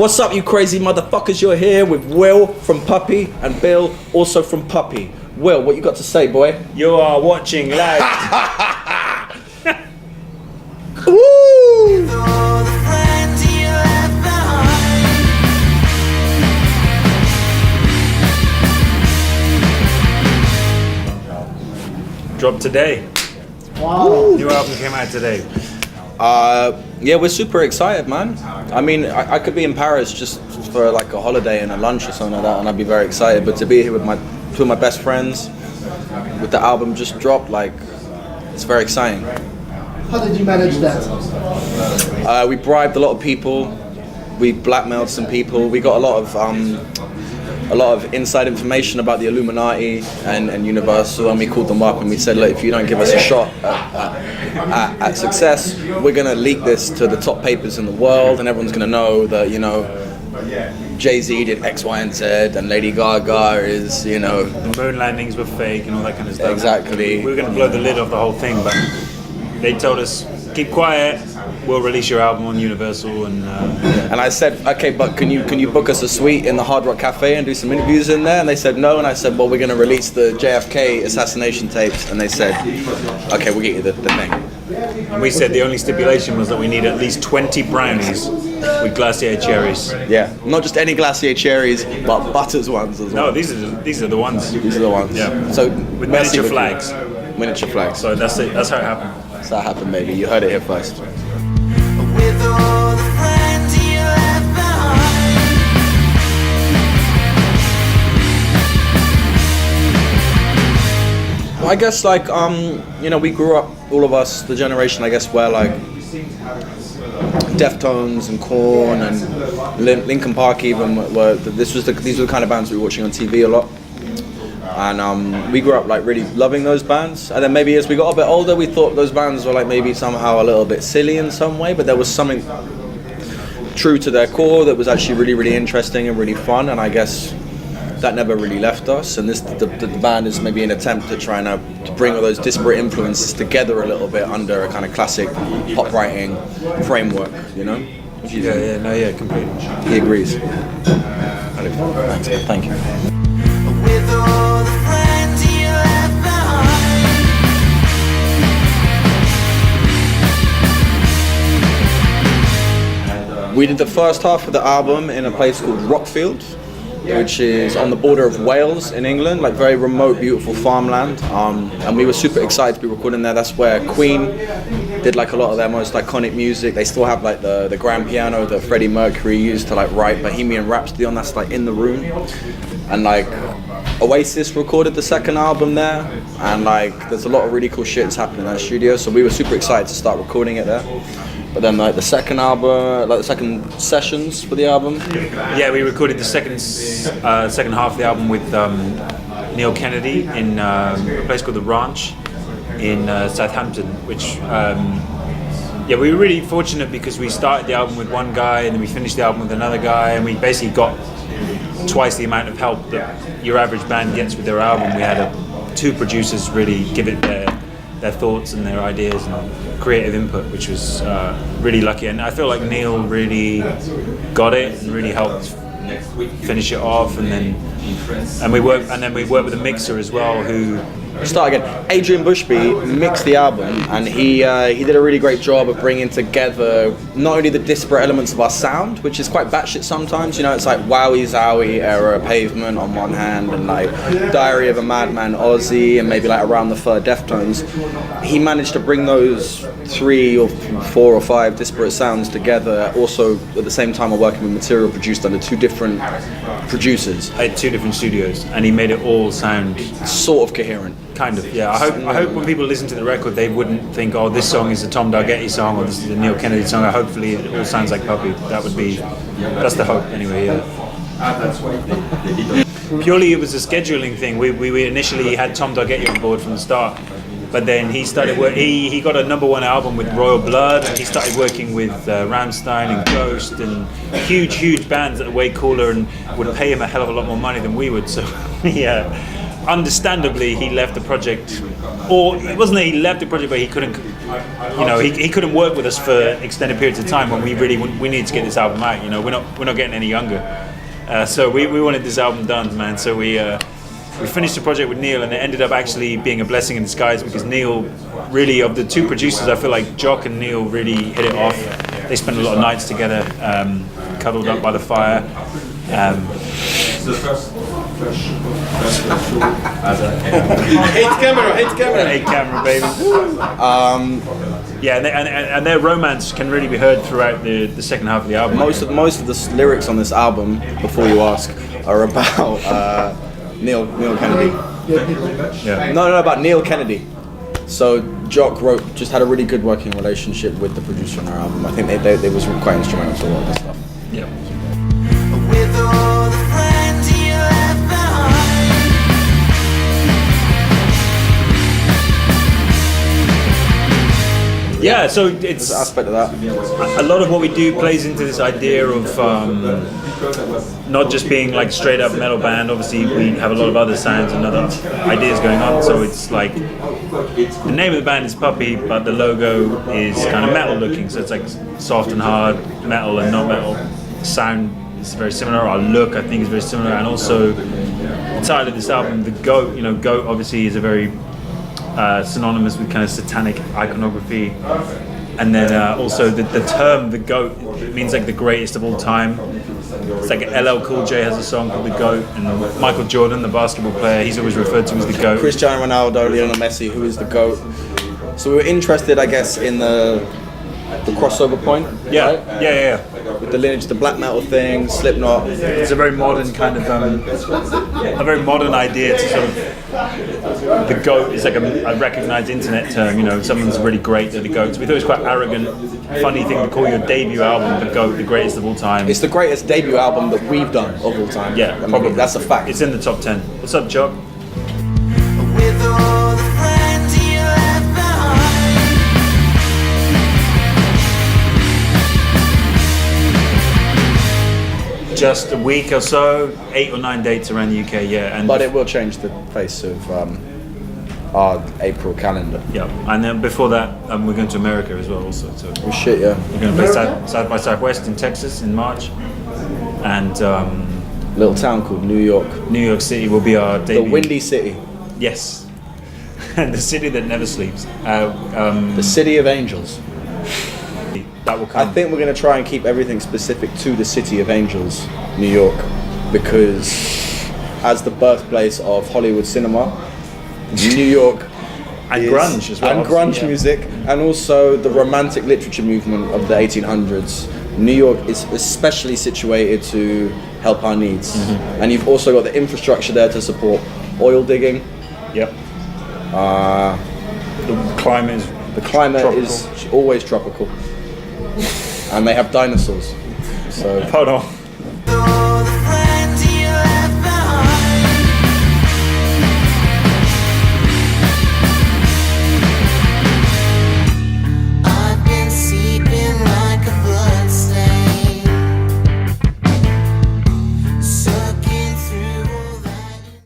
What's up, you crazy motherfuckers? You're here with Will from Puppy and Bill, also from Puppy. Will, what you got to say, boy? You are watching live. Woo! Dropped today. Wow. New album came out today. Yeah, we're super excited, man. I mean, I could be in Paris just for like a holiday and a lunch or something like that, and I'd be very excited. But to be here with two of my best friends, with the album just dropped, like, it's very exciting. How did you manage that? We bribed a lot of people. We blackmailed some people. We got a lot of inside information about the Illuminati and Universal, and we called them up and we said, look, if you don't give us a shot at success, we're gonna leak this to the top papers in the world, and everyone's gonna know that, you know, Jay-Z did X, Y, and Z, and Lady Gaga is, you know, The moon landings were fake and all that kind of stuff. Exactly. We were going to blow the lid off the whole thing, but they told us, keep quiet, we'll release your album on Universal. And I said, okay, but can you book us a suite in the Hard Rock Cafe and do some interviews in there? And they said no, and I said, well, we're going to release the JFK assassination tapes, and they said, okay, we'll get you the thing. And we said the only stipulation was that we need at least 20 brownies with Glacier cherries. Yeah, not just any Glacier cherries, but Butters ones as well. No, these are the ones. These are the ones. Yeah. So With merci miniature beaucoup. flags. Miniature flags. So that's it. That's how it happened. So that happened, baby. You heard it here first. With all the friends you left behind. Well, I guess like you know, we grew up, all of us, the generation, I guess, where like Deftones and Korn and Linkin Park even were. These were the kind of bands we were watching on TV a lot. And we grew up like really loving those bands, and then maybe as we got a bit older, we thought those bands were like maybe somehow a little bit silly in some way, but there was something true to their core that was actually really, really interesting and really fun, and I guess that never really left us. And the band is maybe an attempt to try and to bring all those disparate influences together a little bit under a kind of classic pop writing framework, you know? Completely. He agrees. Thanks, man. Thank you. With all the friends you left behind. We did the first half of the album in a place called Rockfield, which is on the border of Wales in England, like very remote, beautiful farmland. And we were super excited to be recording there. That's where Queen did like a lot of their most iconic music. They still have like the grand piano that Freddie Mercury used to like write Bohemian Rhapsody on. That's like in the room. And like Oasis recorded the second album there, and like there's a lot of really cool shit that's happening in that studio. So we were super excited to start recording it there. But then like the second album, like the second sessions for the album. Yeah, we recorded the second half of the album with Neil Kennedy in a place called The Ranch in Southampton, which we were really fortunate because we started the album with one guy and then we finished the album with another guy, and we basically got twice the amount of help that your average band gets with their album. We had two producers really give it their thoughts and their ideas and creative input, which was really lucky. And I feel like Neil really got it and really helped finish it off. And we worked with a mixer as well who. Start again. Adrian Bushby mixed the album, and he did a really great job of bringing together not only the disparate elements of our sound, which is quite batshit sometimes, you know, it's like Wowie Zowie era Pavement on one hand, and like Diary of a Madman Ozzy, and maybe like Around the Fur Deftones. He managed to bring those 3 or 4 or 5 disparate sounds together. Also, at the same time, we're working with material produced under 2 different producers. I had 2 different studios, and he made it all sound sort of coherent. Kind of, yeah. I hope when people listen to the record, they wouldn't think, oh, this song is a Tom Dargetti song or this is a Neil Kennedy song. Hopefully, it all sounds like Puppy. That's the hope, anyway. Yeah. Purely, it was a scheduling thing. We initially had Tom Dargetti on board from the start, but then he started he got a #1 album with Royal Blood, and he started working with Rammstein and Ghost and huge bands that are way cooler and would pay him a hell of a lot more money than we would. So, yeah. understandably, he left the project, or it wasn't that he left the project, but he couldn't, he couldn't work with us for extended periods of time when we needed to get this album out. You know, we're not getting any younger, so we wanted this album done, man. So we finished the project with Neil, and it ended up actually being a blessing in disguise because Neil, really, of the two producers, I feel like Jock and Neil really hit it off. They spent a lot of nights together, cuddled up by the fire. Hate camera. Hey, camera, baby. Yeah, and their romance can really be heard throughout the second half of the album. Most of the lyrics on this album, before you ask, are about Neil Kennedy. Yeah. No, about Neil Kennedy. So Jock just had a really good working relationship with the producer on our album. I think they was quite instrumental to a lot of that stuff. Yeah. With all the friends you left behind. Yeah, so it's There's an aspect of that. a lot of what we do plays into this idea of not just being like straight up metal band. Obviously, we have a lot of other sounds and other ideas going on. So it's like the name of the band is Puppy, but the logo is kind of metal looking. So it's like soft and hard, metal and not metal. Sound is very similar. Our look, I think, is very similar. And also the title of this album, the Goat. You know, Goat obviously is a very synonymous with kind of satanic iconography, and then also the term the GOAT, it means like the greatest of all time. It's like LL Cool J has a song called The GOAT, and Michael Jordan, the basketball player, he's always referred to as the GOAT. Cristiano Ronaldo, Lionel Messi, who is the GOAT. So we were interested, I guess, in the crossover point. Yeah, right? yeah. With the lineage, the black metal thing, Slipknot. It's a very modern kind of a very modern idea to sort of the GOAT is like a recognized internet term. You know, someone's really great, they're the GOAT. So we thought it was quite arrogant, funny thing to call your debut album the GOAT, the greatest of all time. It's the greatest debut album that we've done of all time. Yeah, I mean, probably. that's a fact. It's in the top 10. What's up, Jock? With all the friends you left behind. Just a week or so, 8 or 9 dates around the UK, yeah. And But it will change the face of our April calendar. yeah, and then before that, we're going to America as well, also. So Oh shit, yeah. we're going to play South by Southwest in Texas in March, and Little town called New York. New York City will be our The debut. Windy City. Yes, the city that never sleeps. The City of Angels. That will I come. think we're going to try and keep everything specific to the City of Angels, New York, because as the birthplace of Hollywood cinema, New York And is- grunge as well, and grunge yeah. music, and also the romantic literature movement of the 1800s. New York is especially situated to help our needs, Mm-hmm. and you've also got the infrastructure there to support oil digging. Yep. The climate is The climate tropical. is always tropical, and they have dinosaurs. So Hold on.